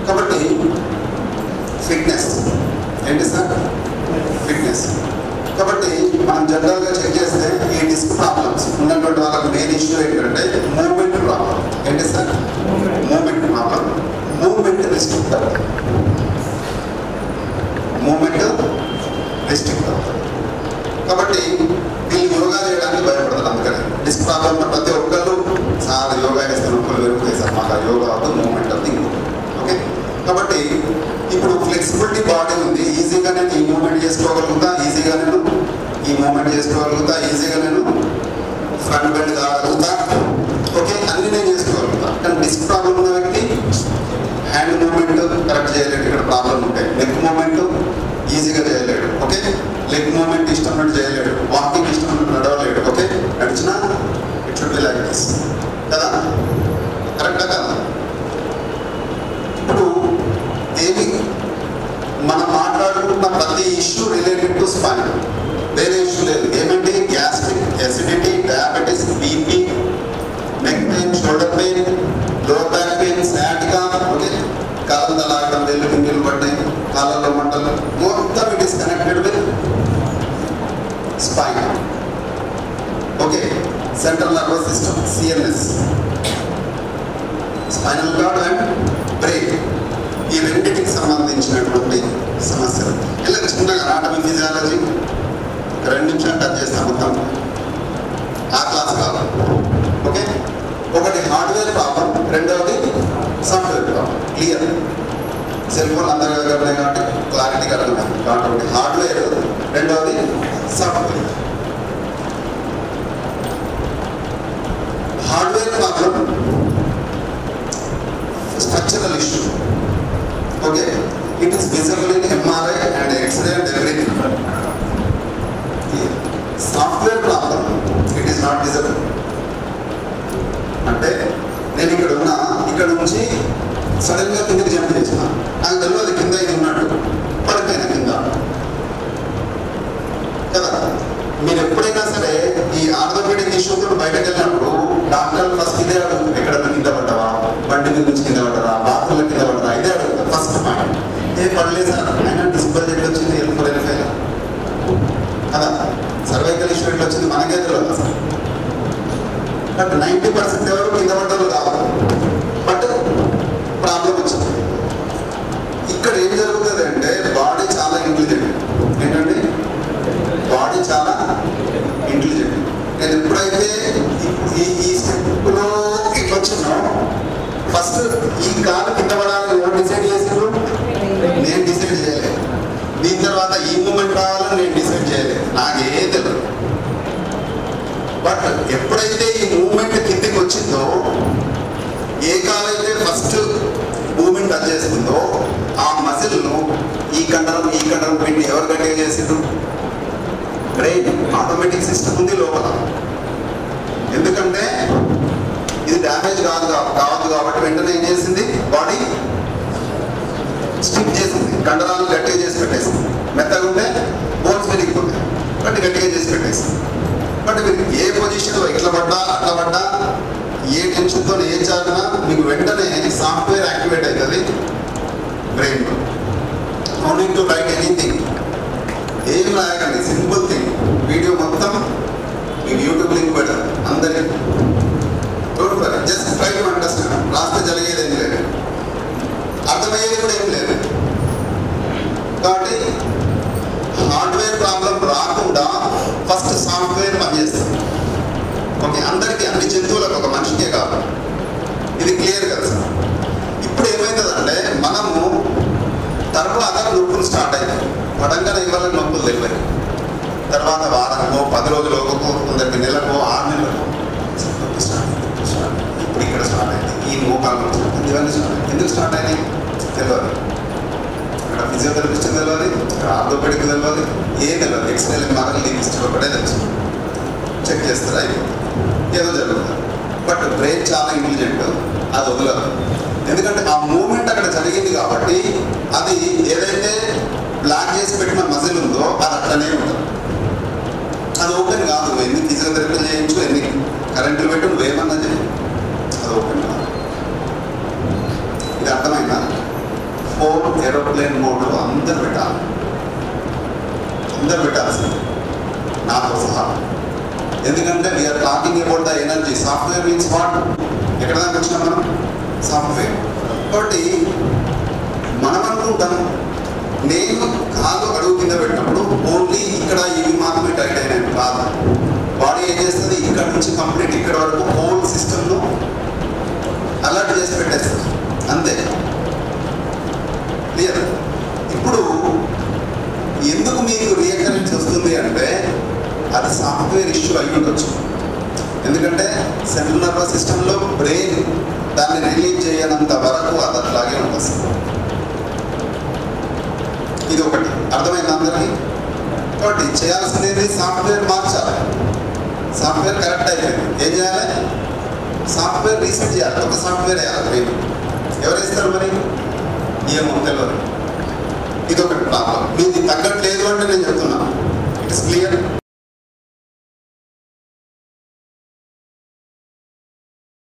కాబట్టి ఫిట్నెస్ ఏంటి sir? Fitness. కాబట్టి మనం జనరల్గా చెక్ చేస్తే ఈ డిస్క్ ప్రాబ్లమ్స్ ఉన్నటువంటి వాళ్ళకి మెయిన్ ఇష్యూ ఏంటంటే మూవ్మెంట్ ప్రాబ్లం. ఏంటి sir? Movement problem. Movement restrict అవుతుంది. మూవ్మెంట్ రిస్ట్రిక్ట్ అవుతుంది. కాబట్టి వీళ్ళు యోగా చేయడానికి భయపడతారు. అందుకని డిస్క్ ప్రాబ్లం ఉన్న ప్రతి ఒక్కరు చాలా యోగా చేస్తే నొప్పులు పెరుగుతాయి సార్, మాకు యోగా అవుతుంది, మూవ్మెంట్ అవుతుంది. ఓకే, కాబట్టి ఇప్పుడు ఫ్లెక్సిబిలిటీ బాడీ ఉంది, ఈజీగా నేను ఈ మూవ్మెంట్ చేసుకోగలుగుతా, ఈజీగా నేను ఈ మూవ్మెంట్ చేసుకోగలుగుతా, ఈజీగా నేను ఫ్రంట్ బెండ్ కాగలుగుతా. ఓకే, అన్ని నేను చేసుకోగలుగుతా. కానీ డిస్క్ ప్రాబ్లం ఉన్న వ్యక్తి హ్యాండ్ మూవ్మెంట్ కరెక్ట్ చేయలేడు. ఇక్కడ ప్రాబ్లం ఉంటాయి. నెక్ మూవ్మెంట్ ఈజీగా చేయలేడు. ఓకే, లెగ్ మూవ్మెంట్ ఇష్టం చేయలేడు, వాకింగ్ ఇష్టం నడవలేడు. ఓకే, నడిచినా it should be like this కదా, కరెక్టా కదా? ఇప్పుడు ఏమి మనం మాట్లాడుకుంటున్న ప్రతి ఇష్యూ రిలేటెడ్ టు స్పైన్, వేరే ఇష్యూ లేదు. ఏమంటే gastric, acidity, diabetes, BP, neck pain, shoulder pain, lower back pain, sciatica, okay, కాళ్ళ లాగడం, వెళ్ళు పింగిలు పడ్డాయి, కాళ్ళలో మంటలు, మొత్తం it is connected with spine. Okay, central nervous system, CNS, spinal cord and brain, ఈ రెండింటికి సంబంధించినటువంటి సమస్యలు. ఇలా చిన్నగా అనాటమీ, ఫిజియాలజీ 2 నిమిషాలు టచ్ చేస్తాం మొత్తం, ఆ క్లాస్ కావాలి. ఓకే, ఒకటి హార్డ్వేర్ ప్రాబ్లం, రెండవది software problem. Clear? Cell phone అందరి దగ్గర కాబట్టి క్లారిటీగా అర్థం. కాబట్టి హార్డ్వేర్, రెండవది software. Hardware problem structural issue. Okay, it is visible in MRI and X-ray and everything. Software problem it is not visible. అంటే నేను ఇక్కడ ఉన్నా, ఇక్కడ నుంచి సడన్ గా కిందకి జంప్ చేసిన, నాకు తెలియదు కింద ఇది ఉన్నట్టు, పడిపోయిన కింద కదా. మీరు ఎప్పుడైనా సరే ఈ ఆర్థోపెడిక్ ఇష్యూతో బయటకు వెళ్ళినప్పుడు డాక్టర్ ఫస్ట్ ఇదే అడుగుతుంది, ఎక్కడన్నా కింద పడ్డావా, బండి మీద నుంచి కింద పడ్డారా, బాత్రూంలో కింద పడ్డారా, ఇదే అడుగుతారు ఫస్ట్ పాయింట్. ఏ పడలేదు సార్, అయినా డిస్బల్ ఎట్లా వచ్చింది, ఎల్లుకోలేని ఫైల్ కదా, సర్వైకల్ ఇష్యూ ఎట్లా వచ్చింది మనకే తెలియదు సార్. బట్ 90% ఎవరు కింద పడ్డారు కావాలి, బట్ ప్రాబ్లం వచ్చింది. ఇక్కడ ఏం జరుగుతుంది అంటే బాడీ చాలా ఇంటెలిజెంట్. ఏంటంటే బాడీ చాలా ఇంటెలిజెంట్. నేను ఎప్పుడైతే ఈ స్టెప్లో ఇట్లా వచ్చినో, ఫస్ట్ ఈ కాలు కింద పడాలని ఎవరు డిసైడ్ చేసారు? నేను డిసైడ్ చేయలేదు. దీని తర్వాత ఈ మూమెంట్ రావాలని నేను డిసైడ్ చేయలేదు, నాకే తెలియదు. బట్ ఎప్పుడైతే ఈ మూమెంట్ కిందికి వచ్చిందో, ఏ కాలైతే ఫస్ట్ మూమెంట్ టచ్ చేస్తుందో ఆ మజిల్ను ఈ కండరం పెట్టి ఎవరు గట్టిగా చేసిండ్రు? బ్రెయిన్. ఆటోమేటిక్ సిస్టమ్ ఉంది లోపల. ఎందుకంటే ఇది డ్యామేజ్ కాదు కాబట్టి వెంటనే ఏం చేసింది? బాడీ స్టిక్ చేసింది, కండరాలు గట్టిగా చేసి పెట్టేసింది. మెత్తగా ఉంటే బోన్స్ విరిగిపోతాయి, బట్ గట్టిగా చేసి పెట్టేసింది. బట్ మీరు ఏ పొజిషన్లో ఇట్లా పడ్డా అట్లా పడ్డా, ఏ టెన్షన్తో ఏం చదివినా మీకు వెంటనే సాఫ్ట్వేర్ యాక్టివేట్ అవుతుంది బ్రెయిన్లో. No need to write anything, ఏం రాయకండి, సింపుల్ థింగ్. వీడియో మొత్తం మీకు యూట్యూబ్ లింక్ పెడతారు అందరికీ. Don't worry, just try to understand. రాస్తే జరిగేది ఏం లేదు, అర్థమయ్యేది కూడా ఏం లేదు. కాబట్టి హార్డ్వేర్ ప్రాబ్లం రాకుండా ఫస్ట్ సాఫ్ట్వేర్ పనిచేస్తుంది. ఓకే, అందరికీ, అన్ని జంతువులకు, ఒక మనిషికే కాదు. ఇది క్లియర్ కదా సార్? ఇప్పుడు ఏమవుతుందంటే మనము తర్వాత నొప్పులు స్టార్ట్ అవుతాయి. పడంగానే ఇవాళ నొప్పులు తెలిపాయి, తర్వాత వారానికో 10 రోజులకో, కొందరికి నెలకో 6 నెలలకు ఇప్పుడు ఇక్కడ స్టార్ట్ అయింది, ఈ మోకాలు ఇవన్నీ స్టార్ట్ అయింది. ఎందుకు స్టార్ట్ అయినాయి తెలియదు. ఇక్కడ ఫిజియోథెరపిస్ట్ తెలియదు, ఇక్కడ ఆర్థోపెడిక్ తెలియదు, ఏం తెలియదు. ఎక్స్రే ఎంఆర్ఐ లిస్ట్ ఒకటే తెలుసు, చెక్ చేస్తారు, అయిపోతుంది, ఏదో జరుగుతుంది. బట్ బ్రెయిన్ చాలా ఇంటెలిజెంట్, అది వదలదు. ఎందుకంటే ఆ మూమెంట్ అక్కడ జరిగింది కాబట్టి అది ఏదైతే బ్లాక్ చేసి పెట్టిన మజిల్ ఉందో అది అట్లనే ఉంటుంది. అది ఓపెన్ కాదు. ఎన్ని ఫిజియోథెరపీ చేయొచ్చు, ఎన్ని కరెంట్లు పెట్టి నువ్వేమన్నా చేయి, అది ఓపెన్ కాదు. ఇది అర్థమైందా? ఫోన్ ఏరోప్లేన్ మోడ్లో అందరు పెట్టాలి, అందరు పెట్టాల్సింది నాతో సహా. ఎందుకంటే we are talking about the energy. Software means what? ఎక్కడ దాకా వచ్చినా మనం సాఫ్ట్వేర్. కాబట్టి మనం అనుకుంటాం నేను కాలు అడుగు కింద పెట్టినప్పుడు ఓన్లీ ఇక్కడ ఇవి మాత్రమే టైట్ అయినట్టు కాదు. బాడీ ఏం చేస్తుంది, ఇక్కడ నుంచి కంప్లీట్ ఇక్కడ వరకు హోల్ సిస్టమ్ను అలర్ట్ చేసి పెట్టేస్తుంది, అంతే. క్లియర్? ఇప్పుడు ఎందుకు మీకు రీకరెన్స్ వస్తుంది అంటే అది సాఫ్ట్వేర్ ఇష్యూ అయి ఉండొచ్చు. ఎందుకంటే సెంట్రల్ నర్వస్ సిస్టంలో బ్రెయిన్ దాన్ని రిలీజ్ చేయనంత వరకు అది అట్లాగే ఉంటుంది. ఇది ఒకటి అర్థమైంది అందరికీ. కాబట్టి చేయాల్సింది సాఫ్ట్వేర్ మార్చాలి. సాఫ్ట్వేర్ కరెక్ట్ అయిపోయింది, ఏం చేయాలి? సాఫ్ట్వేర్ రీసెట్ చేయాలి, ఒక సాఫ్ట్వేర్ వేయాలి బ్రెయిన్. ఎవరు ఇస్తారు మరి? ఏమో తెలియదు. ఇది ఒకటి ప్రాబ్లం. మీది తగ్గట్లేదు అంటే నేను చెప్తున్నాను, ఇట్ ఇస్ క్లియర్.